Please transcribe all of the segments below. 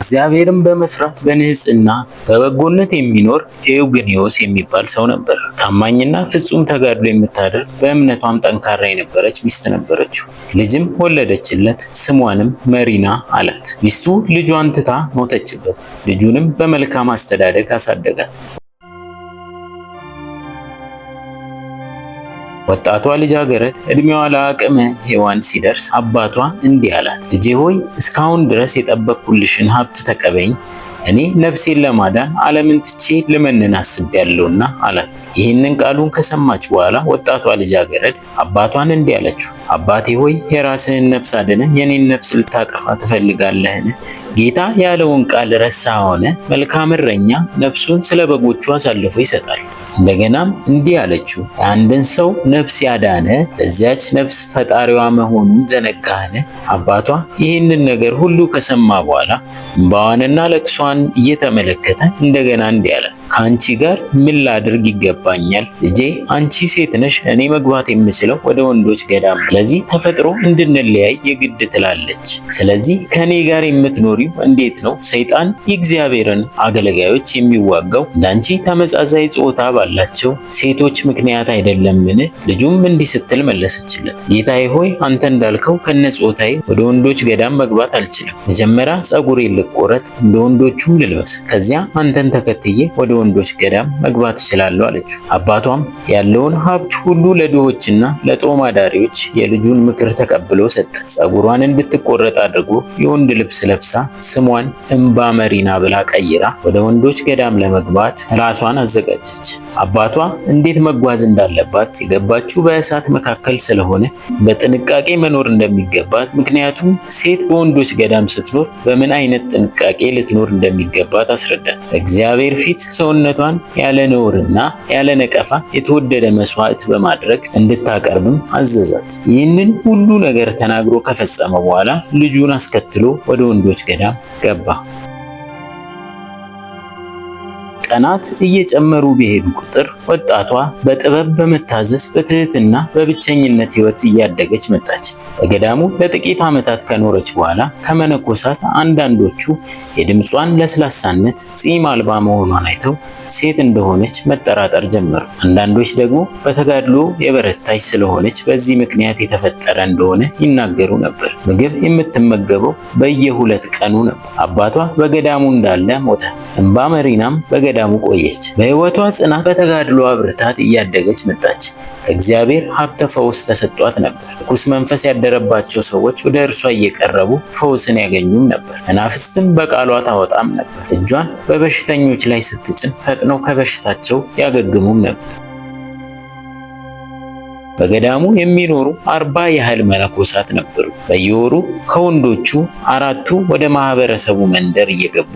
እግዚአብሔርን በመፍራት በንጽህና በበጎነት የሚኖር ኤውግኒዮስ የሚባል ሰው ነበር። ታማኝና ፍጹም ተጋድሎ የምታደርግ በእምነቷም ጠንካራ የነበረች ሚስት ነበረችው። ልጅም ወለደችለት፣ ስሟንም መሪና አላት። ሚስቱ ልጇን ትታ ሞተችበት። ልጁንም በመልካም አስተዳደግ አሳደጋት። ወጣቷ ልጃገረድ እድሜዋ ለአቅመ ሔዋን ሲደርስ አባቷ እንዲህ አላት፣ ልጄ ሆይ እስካሁን ድረስ የጠበቅኩልሽን ሀብት ተቀበይኝ። እኔ ነፍሴን ለማዳን ዓለምን ትቼ ልመንን አስቤያለሁና አላት። ይህንን ቃሉን ከሰማች በኋላ ወጣቷ ልጃገረድ አባቷን እንዲህ አለችው፣ አባቴ ሆይ የራስህን ነፍስ አድነህ የኔን ነፍስ ልታጠፋ ትፈልጋለህን? ጌታ ያለውን ቃል ረሳኸውን? መልካም እረኛ ነፍሱን ስለ በጎቹ አሳልፎ ይሰጣል። እንደገናም እንዲህ አለችው፣ የአንድን ሰው ነፍስ ያዳነ ለዚያች ነፍስ ፈጣሪዋ መሆኑን ዘነጋህን? አባቷ ይህንን ነገር ሁሉ ከሰማ በኋላ እንባዋንና ለቅሷን እየተመለከተ እንደገና እንዲህ አለ፣ ከአንቺ ጋር ምን ላድርግ ይገባኛል? ልጄ አንቺ ሴት ነሽ፣ እኔ መግባት የምችለው ወደ ወንዶች ገዳም። ስለዚህ ተፈጥሮ እንድንለያይ የግድ ትላለች። ስለዚህ ከኔ ጋር የምትኖሪው እንዴት ነው? ሰይጣን የእግዚአብሔርን አገልጋዮች የሚዋጋው እንዳንቺ ተመሳሳይ ጾታ ባላቸው ሴቶች ምክንያት አይደለምን? ልጁም እንዲህ ስትል መለሰችለት፣ ጌታዬ ሆይ አንተ እንዳልከው ከነጾታዬ ወደ ወንዶች ገዳም መግባት አልችልም። መጀመሪያ ጸጉሬን ልቆረጥ፣ እንደ ወንዶቹም ልልበስ፣ ከዚያ አንተን ተከትዬ ወደ ወንዶች ገዳም መግባት እችላለሁ አለችው። አባቷም ያለውን ሀብት ሁሉ ለድሆችና ለጦም አዳሪዎች የልጁን ምክር ተቀብሎ ሰጠ። ጸጉሯን እንድትቆረጥ አድርጎ የወንድ ልብስ ለብሳ ስሟን እምባ መሪና ብላ ቀይራ ወደ ወንዶች ገዳም ለመግባት ራሷን አዘጋጀች። አባቷ እንዴት መጓዝ እንዳለባት የገባችው በእሳት መካከል ስለሆነ በጥንቃቄ መኖር እንደሚገባት፣ ምክንያቱም ሴት በወንዶች ገዳም ስትኖር በምን አይነት ጥንቃቄ ልትኖር እንደሚገባት አስረዳት። እግዚአብሔር ፊት ሰውነቷን ያለ ነውርና ያለ ነቀፋ የተወደደ መስዋዕት በማድረግ እንድታቀርብም አዘዛት። ይህንን ሁሉ ነገር ተናግሮ ከፈጸመ በኋላ ልጁን አስከትሎ ወደ ወንዶች ገዳም ገባ። ቀናት እየጨመሩ በሄዱ ቁጥር ወጣቷ በጥበብ በመታዘዝ በትህትና በብቸኝነት ሕይወት እያደገች መጣች። በገዳሙ ለጥቂት ዓመታት ከኖረች በኋላ ከመነኮሳት አንዳንዶቹ የድምጿን ለስላሳነት ፂም አልባ መሆኗን አይተው ሴት እንደሆነች መጠራጠር ጀመሩ። አንዳንዶች ደግሞ በተጋድሎ የበረታች ስለሆነች በዚህ ምክንያት የተፈጠረ እንደሆነ ይናገሩ ነበር። ምግብ የምትመገበው በየ2 ቀኑ ነበር። አባቷ በገዳሙ እንዳለ ሞተ። እምባ መሪናም በገዳሙ ቆየች። በሕይወቷ ጽናት በተጋድሎ ብርታት እያደገች መጣች። ከእግዚአብሔር ሀብተ ፈውስ ተሰጧት ነበር። ርኩስ መንፈስ ያደረባቸው ሰዎች ወደ እርሷ እየቀረቡ ፈውስን ያገኙም ነበር። መናፍስትም በቃሏ ታወጣም ነበር። እጇን በበሽተኞች ላይ ስትጭን ፈጥነው ከበሽታቸው ያገግሙም ነበር። በገዳሙ የሚኖሩ 40 ያህል መነኮሳት ነበሩ። በየወሩ ከወንዶቹ 4ቱ ወደ ማህበረሰቡ መንደር እየገቡ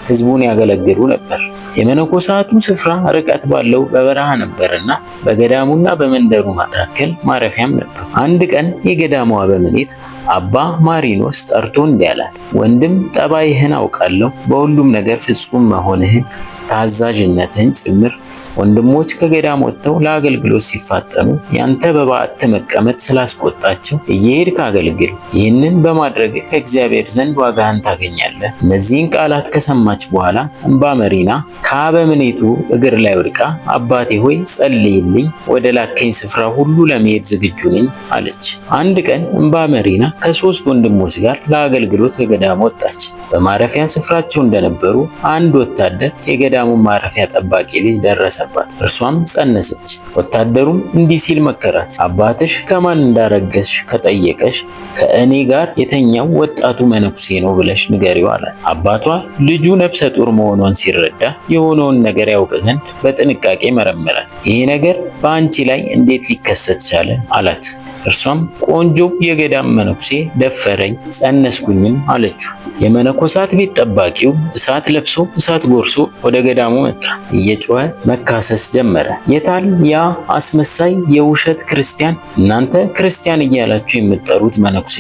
ህዝቡን ያገለግሉ ነበር። የመነኮሳቱ ስፍራ ርቀት ባለው በበረሃ ነበርና በገዳሙና በመንደሩ መካከል ማረፊያም ነበር። አንድ ቀን የገዳሙ አበምኔት አባ ማሪኖስ ጠርቶ እንዲህ አላት፣ ወንድም ጠባይህን አውቃለሁ፣ በሁሉም ነገር ፍጹም መሆንህን ታዛዥነትህን ጭምር ወንድሞች ከገዳም ወጥተው ለአገልግሎት ሲፋጠኑ ያንተ በበዓት መቀመጥ ስላስቆጣቸው እየሄድክ አገልግል። ይህንን በማድረግ ከእግዚአብሔር ዘንድ ዋጋህን ታገኛለህ። እነዚህን ቃላት ከሰማች በኋላ እምባ መሪና ከአበምኔቱ እግር ላይ ወድቃ አባቴ ሆይ ጸልይልኝ፣ ወደ ላከኝ ስፍራ ሁሉ ለመሄድ ዝግጁ ነኝ አለች። አንድ ቀን እምባ መሪና ከ3 ወንድሞች ጋር ለአገልግሎት ከገዳም ወጣች። በማረፊያ ስፍራቸው እንደነበሩ አንድ ወታደር የገዳሙን ማረፊያ ጠባቂ ልጅ ደረሰ። እርሷም ጸነሰች። ወታደሩም እንዲህ ሲል መከራት፣ አባትሽ ከማን እንዳረገዝሽ ከጠየቀሽ ከእኔ ጋር የተኛው ወጣቱ መነኩሴ ነው ብለሽ ንገሪው አላት። አባቷ ልጁ ነፍሰ ጡር መሆኗን ሲረዳ የሆነውን ነገር ያውቅ ዘንድ በጥንቃቄ መረመራት። ይሄ ነገር በአንቺ ላይ እንዴት ሊከሰት ቻለ አላት። እርሷም ቆንጆ የገዳም መነኩሴ ደፈረኝ፣ ጸነስኩኝም አለችው። የመነኮሳት ቤት ጠባቂው እሳት ለብሶ እሳት ጎርሶ ወደ ገዳሙ መጣ። እየጮኸ መካሰስ ጀመረ። የታል ያ አስመሳይ የውሸት ክርስቲያን፣ እናንተ ክርስቲያን እያላችሁ የምትጠሩት መነኩሴ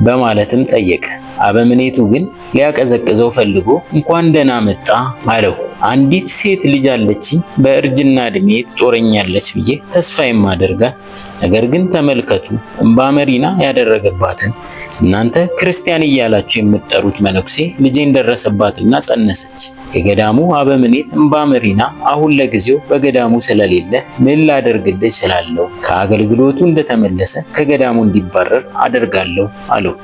በማለትም ጠየቀ። አበምኔቱ ግን ሊያቀዘቅዘው ፈልጎ እንኳን ደህና መጣ አለው። አንዲት ሴት ልጅ አለችኝ፣ በእርጅና ዕድሜ ትጦረኛለች ብዬ ተስፋ የማደርጋት ነገር ግን ተመልከቱ እምባ መሪና ያደረገባትን። እናንተ ክርስቲያን እያላችሁ የምትጠሩት መነኩሴ ልጄን ደረሰባትና ጸነሰች። የገዳሙ አበምኔት እምባ መሪና አሁን ለጊዜው በገዳሙ ስለሌለ ምን ላደርግልህ እችላለሁ? ከአገልግሎቱ እንደተመለሰ ከገዳሙ እንዲባረር አደርጋለሁ አለው።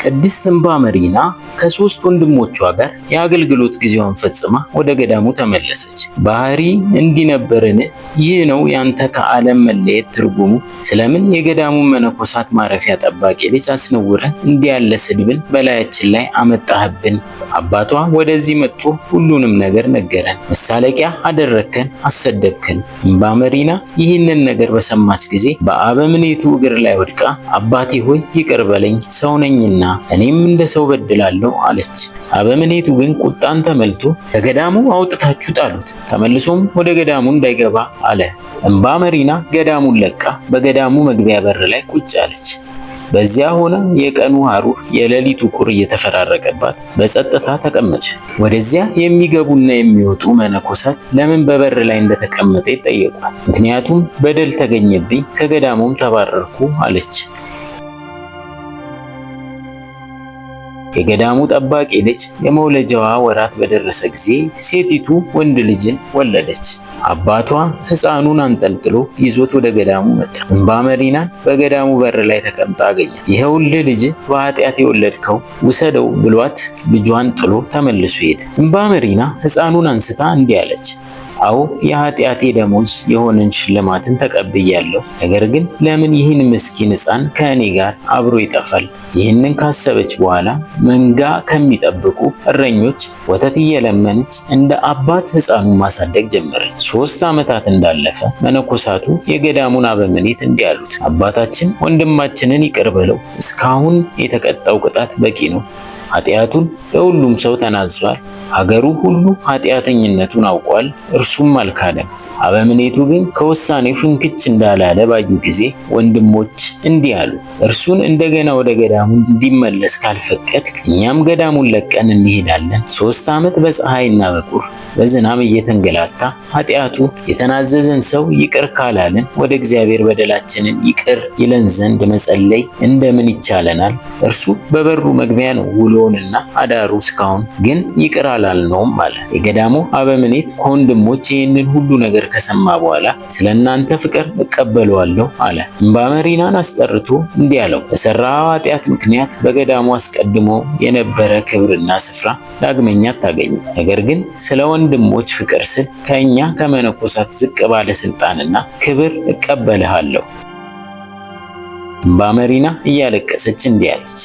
ቅድስት እምባ መሪና ከ3 ወንድሞቿ ጋር የአገልግሎት ጊዜዋን ፈጽማ ወደ ገዳሙ ተመለሰች። ባህሪ እንዲነበርን ይህ ነው ያንተ ከዓለም መለየት ትርጉሙ? ስለምን የገዳሙን መነኮሳት ማረፊያ ጠባቂ ልጅ አስነውረን እንዲህ ያለ ስድብን በላያችን ላይ አመጣህብን? አባቷ ወደዚህ መጥቶ ሁሉንም ነገር ነገረን። መሳለቂያ አደረከን፣ አሰደብከን። እምባ መሪና ይህንን ነገር በሰማች ጊዜ በአበምኔቱ እግር ላይ ወድቃ አባቴ ሆይ ይቅር በለኝ፣ ሰው ነኝና እኔም እንደ ሰው በድላለሁ አለች። አበምኔቱ ግን ቁጣን ተመልቶ ከገዳሙ አውጥታችሁ ጣሉት፣ ተመልሶም ወደ ገዳሙ እንዳይገባ አለ። እምባ መሪና ገዳሙን ለቃ በገዳሙ መግቢያ በር ላይ ቁጭ አለች። በዚያ ሆነ የቀኑ ሐሩር የሌሊቱ ቁር እየተፈራረቀባት በጸጥታ ተቀመጠች። ወደዚያ የሚገቡና የሚወጡ መነኮሳት ለምን በበር ላይ እንደተቀመጠ ይጠየቋል። ምክንያቱም በደል ተገኘብኝ ከገዳሙም ተባረርኩ አለች። የገዳሙ ጠባቂ ልጅ የመውለጃዋ ወራት በደረሰ ጊዜ ሴቲቱ ወንድ ልጅን ወለደች። አባቷ ሕፃኑን አንጠልጥሎ ይዞት ወደ ገዳሙ መጣ። እምባ መሪናን በገዳሙ በር ላይ ተቀምጣ አገኛት። ይኸውልህ ልጅ በኃጢአት የወለድከው ውሰደው ብሏት ልጇን ጥሎ ተመልሶ ሄደ። እምባ መሪና ሕፃኑን አንስታ እንዲህ አለች፣ አዎ የኃጢአቴ ደሞዝ የሆነን ሽልማትን ተቀብያለሁ። ነገር ግን ለምን ይህን ምስኪን ሕፃን ከእኔ ጋር አብሮ ይጠፋል? ይህንን ካሰበች በኋላ መንጋ ከሚጠብቁ እረኞች ወተት እየለመነች እንደ አባት ሕፃኑን ማሳደግ ጀመረች። 3 ዓመታት እንዳለፈ መነኮሳቱ የገዳሙን አበምኔት እንዲህ አሉት፣ አባታችን ወንድማችንን ይቅር በለው። እስካሁን የተቀጣው ቅጣት በቂ ነው። ኃጢአቱን ለሁሉም ሰው ተናዟል። ሀገሩ ሁሉ ኃጢአተኝነቱን አውቋል፣ እርሱም አልካደም። አበምኔቱ ግን ከውሳኔው ፍንክች እንዳላለ ባዩ ጊዜ ወንድሞች እንዲህ አሉ፣ እርሱን እንደገና ወደ ገዳሙ እንዲመለስ ካልፈቀድክ እኛም ገዳሙን ለቀን እንሄዳለን። 3 ዓመት በፀሐይና በቁር በዝናብ እየተንገላታ ኃጢአቱ የተናዘዘን ሰው ይቅር ካላልን ወደ እግዚአብሔር በደላችንን ይቅር ይለን ዘንድ መጸለይ እንደምን ይቻለናል? እርሱ በበሩ መግቢያ ነው ውሎንና አዳሩ፣ እስካሁን ግን ይቅር አላልነውም አለ። የገዳሙ አበምኔት ከወንድሞች ይህንን ሁሉ ነገር ከሰማ በኋላ ስለ እናንተ ፍቅር እቀበለዋለሁ አለ። እምባ መሪናን አስጠርቶ እንዲህ አለው፣ በሰራው ኃጢአት ምክንያት በገዳሙ አስቀድሞ የነበረ ክብርና ስፍራ ዳግመኛ አታገኝም። ነገር ግን ስለ ወንድሞች ፍቅር ስል ከእኛ ከመነኮሳት ዝቅ ባለ ስልጣንና ክብር እቀበልሃለሁ። እምባ መሪና እያለቀሰች እንዲህ አለች፣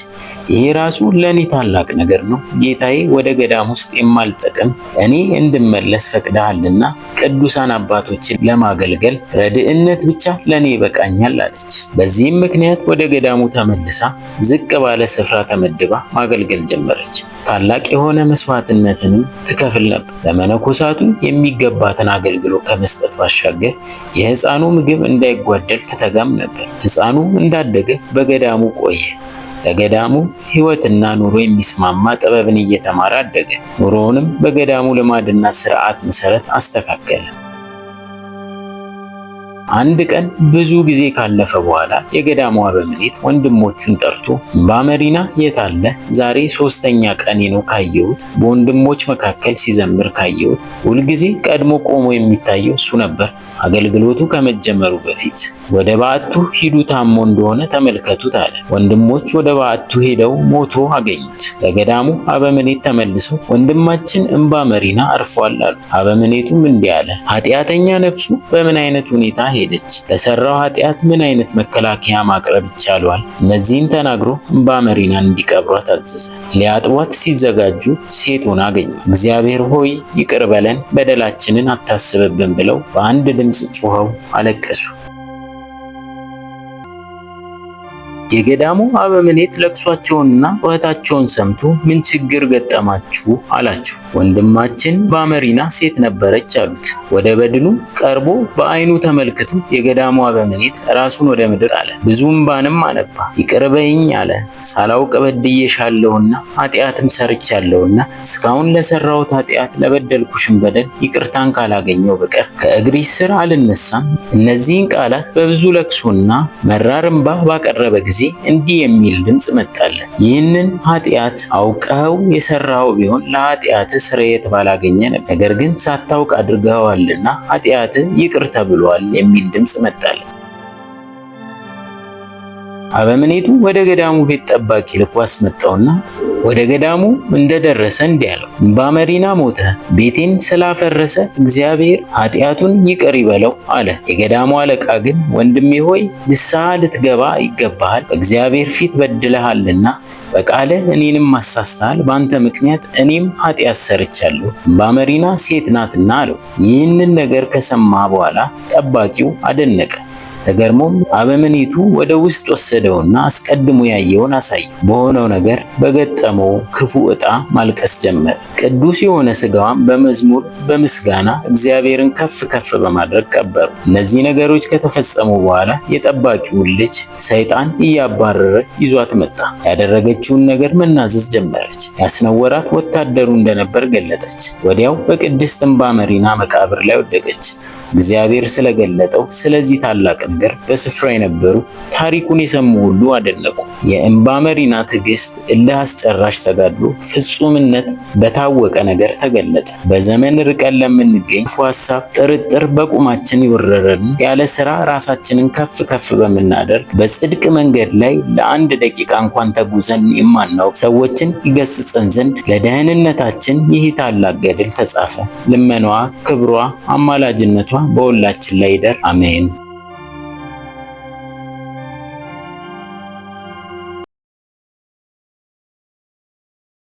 ይሄ ራሱ ለኔ ታላቅ ነገር ነው። ጌታዬ ወደ ገዳም ውስጥ የማልጠቅም እኔ እንድመለስ ፈቅደሃልና ቅዱሳን አባቶችን ለማገልገል ረድእነት ብቻ ለኔ ይበቃኛል አለች። በዚህም ምክንያት ወደ ገዳሙ ተመልሳ ዝቅ ባለ ስፍራ ተመድባ ማገልገል ጀመረች። ታላቅ የሆነ መስዋዕትነትንም ትከፍል ነበር። ለመነኮሳቱ የሚገባትን አገልግሎት ከመስጠት ባሻገር የሕፃኑ ምግብ እንዳይጓደል ትተጋም ነበር። ሕፃኑ እንዳደገ በገዳሙ ቆየ። ለገዳሙ ሕይወትና ኑሮ የሚስማማ ጥበብን እየተማረ አደገ። ኑሮውንም በገዳሙ ልማድና ሥርዓት መሰረት አስተካከለ። አንድ ቀን ብዙ ጊዜ ካለፈ በኋላ የገዳሙ አበምኔት ወንድሞቹን ጠርቶ እምባ መሪና የት አለ? ዛሬ 3ኛ ቀኔ ነው ካየሁት። በወንድሞች መካከል ሲዘምር ካየሁት። ሁልጊዜ ቀድሞ ቆሞ የሚታየው እሱ ነበር። አገልግሎቱ ከመጀመሩ በፊት ወደ በዓቱ ሂዱ፣ ታሞ እንደሆነ ተመልከቱት አለ። ወንድሞች ወደ በዓቱ ሄደው ሞቶ አገኙት። ለገዳሙ አበምኔት ተመልሰው ወንድማችን እምባ መሪና አርፏል አሉ። አበምኔቱም እንዲህ አለ፣ ኃጢአተኛ ነፍሱ በምን አይነት ሁኔታ ሄደች? ለሰራው ኃጢአት ምን አይነት መከላከያ ማቅረብ ይቻለዋል? እነዚህን ተናግሮ እምባ መሪናን እንዲቀብሯት አዘዘ። ሊያጥቧት ሲዘጋጁ ሴት ሆና አገኙ። እግዚአብሔር ሆይ ይቅር በለን፣ በደላችንን አታስብብን ብለው በአንድ ድምፅ ጮኸው አለቀሱ። የገዳሙ አበምኔት ለቅሷቸውንና ጩኸታቸውን ሰምቶ ምን ችግር ገጠማችሁ አላቸው። ወንድማችን ባመሪና ሴት ነበረች አሉት። ወደ በድኑ ቀርቦ በዓይኑ ተመልክቶ የገዳሙ አበምኔት ራሱን ወደ ምድር አለ። ብዙ እንባንም አነባ። ይቅር በይኝ አለ። ሳላውቅ በድዬሻለሁና ኃጢአትም ሰርቻለሁና እስካሁን ለሰራሁት ኃጢአት ለበደልኩሽም በደል ይቅርታን ካላገኘው በቀር ከእግሪሽ ስር አልነሳም። እነዚህን ቃላት በብዙ ለቅሶና መራር እንባ ባቀረበ ጊዜ እንዲህ የሚል ድምፅ መጣለት። ይህንን ኃጢአት አውቀኸው የሰራኸው ቢሆን ለኃጢአት ስርየት ባላገኘ ነበር። ነገር ግን ሳታውቅ አድርገኸዋልና ኃጢአት ይቅር ተብሏል የሚል ድምፅ መጣለት። አበምኔቱ ወደ ገዳሙ ቤት ጠባቂ ልኮ አስመጣውና ወደ ገዳሙ እንደደረሰ እንዲህ አለው፣ ባመሪና ሞተ፣ ቤቴን ስላፈረሰ እግዚአብሔር ኃጢአቱን ይቅር ይበለው አለ። የገዳሙ አለቃ ግን ወንድሜ ሆይ ንስሐ ልትገባ ይገባሃል፣ በእግዚአብሔር ፊት በድለሃልና በቃልህ እኔንም አሳስተሃል፣ በአንተ ምክንያት እኔም ኃጢአት ሰርቻለሁ፣ ባመሪና ሴት ናትና አለው። ይህንን ነገር ከሰማ በኋላ ጠባቂው አደነቀ። ተገርሞም አበምኔቱ ወደ ውስጥ ወሰደውና አስቀድሞ ያየውን አሳየው። በሆነው ነገር በገጠመው ክፉ ዕጣ ማልቀስ ጀመረ። ቅዱስ የሆነ ሥጋዋን በመዝሙር በምስጋና እግዚአብሔርን ከፍ ከፍ በማድረግ ቀበሩ። እነዚህ ነገሮች ከተፈጸሙ በኋላ የጠባቂውን ልጅ ሰይጣን እያባረረ ይዟት መጣ። ያደረገችውን ነገር መናዘዝ ጀመረች። ያስነወራት ወታደሩ እንደነበር ገለጠች። ወዲያው በቅድስት ባመሪና መቃብር ላይ ወደቀች። እግዚአብሔር ስለገለጠው ስለዚህ ታላቅ ነገር በስፍራ የነበሩ ታሪኩን የሰሙ ሁሉ አደነቁ። የእምባመሪና ትዕግስት፣ እልህ አስጨራሽ ተጋድሎ፣ ፍጹምነት በታወቀ ነገር ተገለጠ። በዘመን ርቀን ለምንገኝ ክፉ ሐሳብ፣ ጥርጥር በቁማችን ይወረረን ያለ ስራ ራሳችንን ከፍ ከፍ በምናደርግ በጽድቅ መንገድ ላይ ለአንድ ደቂቃ እንኳን ተጉዘን የማናውቅ ሰዎችን ይገስጸን ዘንድ ለደህንነታችን ይህ ታላቅ ገድል ተጻፈ። ልመናዋ፣ ክብሯ፣ አማላጅነቷ በሁላችን ላይ ይደር። አሜን።